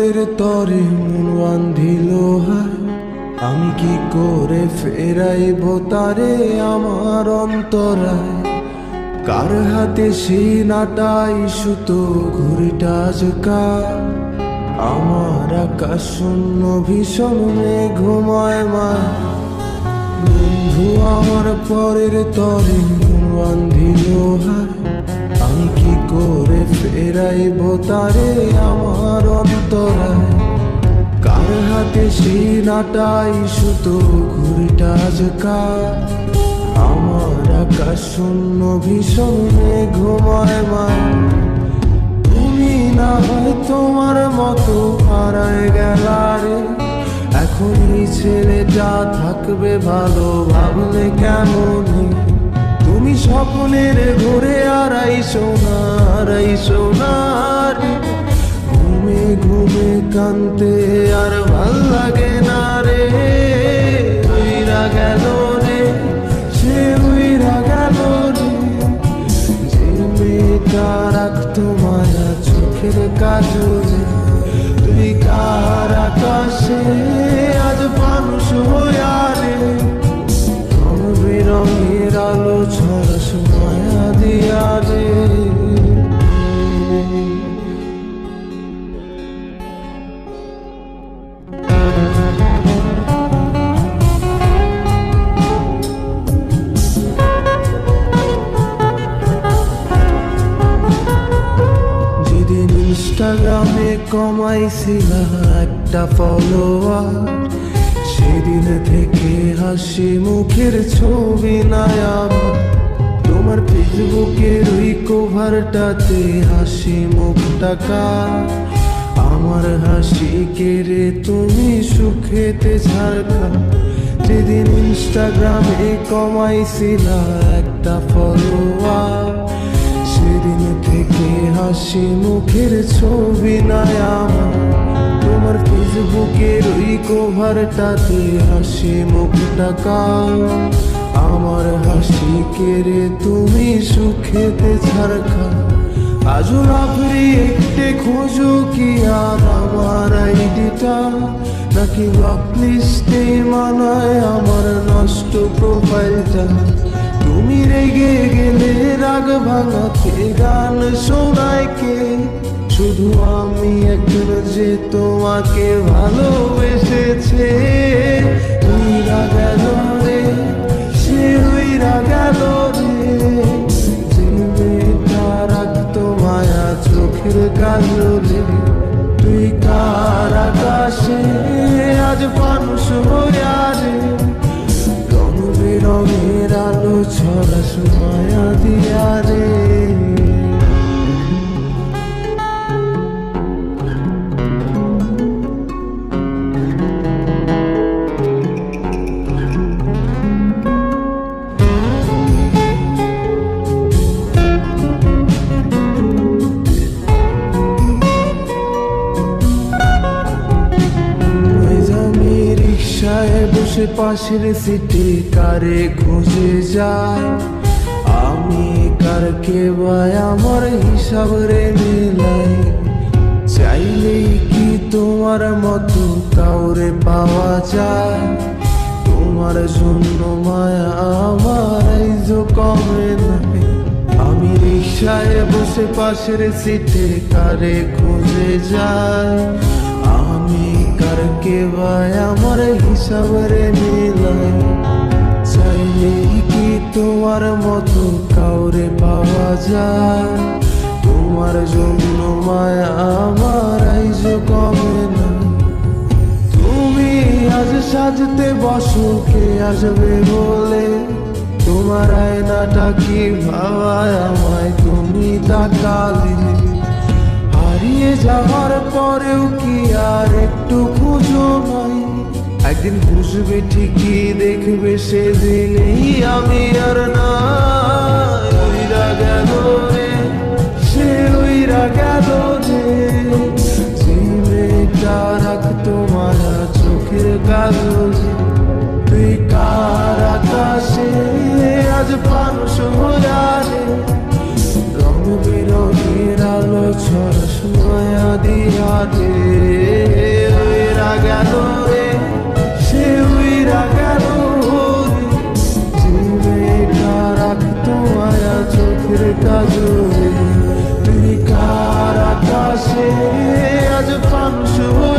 পরের তরে মন বান্ধিল হায়, আমি কি করে ফেরাইব তারে আমার অন্তরায়। কার হাতে সেই নাটাই সুতো ঘুরিটা আজকাল, আমার আকাশ শূন্য ভীষণ মেঘময় মায়। বন্ধু আমার পরের তরে মন বান্ধিল হায়, আমি কি করে ফেরাইব তারে আমার অন্তরায়। কার হাতে সেই নাটাই সুতো ঘুরিটা আজকাল, আমার আকাশ শূন্য ভীষণ মেঘময় মায়। তুমি না হয় তোমার মতো হারায় গেলারে, এখন এই ছেলেটা থাকবে ভালো ভাবলে কেমন। তুমি স্বপ্নের ঘুরে আড়াই সোনার, ঘুমে ঘুমে কানতে আর ভাল লাগে না রে। উইরা গেল রে, সে উইরা গেল রে, যে মেয়েটা রাখতো মায়া চোখের কাজলে। তুই কার আকাশে আজ মানুষ হইয়া রে, রং বেরঙের আলো ছড়াস মায়া দিয়া রে। যেদিন ইনস্টাগ্রামে কমাইছিলা একটা ফলোয়ার, সেদিন থেকে হাসি মুখের ছবি নাই আমার। তোমার ফেসবুকের ওই কভারটাতে হাসি মুখটা কার, আমার হাসি কেড়ে তুমি সুখেতে ঝাড়খা। যেদিন ইনস্টাগ্রামে কমাইছিলা একটা ফলোয়ার, সেদিন থেকে হাসি মুখের ছবি নাই আমার। তোমার ফেসবুকের ওই কভারটাতে হাসি মুখটা কার, আমার হাসি কেড়ে তুমি সুখেতে ঝাড়খা। আজও লাভরি একটে খোঁজো কি আর আমার আইডিটা, নাকি ব্লক লিস্টে মানায় আমার নষ্ট প্রোফাইলটা। তুমি রেগে গেলে রাগ ভাঙাতে গান শোনায় কে, শুধু আমি একজন যে তোমাকে ভালোবেসেছে। উইরা গেল রে, সে উইরা গেল রে, যে মেয়েটা রাখতো মায়া চোখের কাজলে। তুই কার আকাশে আজ মানুষ হইয়া রে, রং বেরঙের আলো ছড়াস মায়া দিয়া রে। বসে পাশের সিটে কারে খুঁজে যায়, আমি কারকে ভাই আমার হিসাব রে মেলাই। চাইলেই কি তোমার মতো কাউরে পাওয়া যায়, তোমার জন্য মায়া আমার আইজো কমে নাই। আমি রিক্সায় বসে পাশের সিটে কারে খুঁজে যায়, আমি কারকে ভাই আমার হিসাব রে মিলাই। চাইলেই কি তোমার মতো কাউরে পাওয়া যায়, তোমার জন্য মায়া আমার আইজো কমে না। তুমি আজ সাজতে বসো কে আসবে বলে, তোমার আয়নাটা কি ভাবায় আমায় তুমি তাকালে। হারিয়ে যাওয়ার পরেও কি আর একটু খুঁজো নাই, একদিন বুঝবে ঠিকই দেখবে সেদিনই আমি আর না। উইরা গেল রে, সে উইরা গেল রে, যে মেয়েটা রাখতো মায়া চোখের কাজলে। তুই কার আকাশে আজ মানুষ হইয়া রে, রং বেরঙের আলো ছড়াস মায়া দিয়া রে। আজ প্রাণ শুভ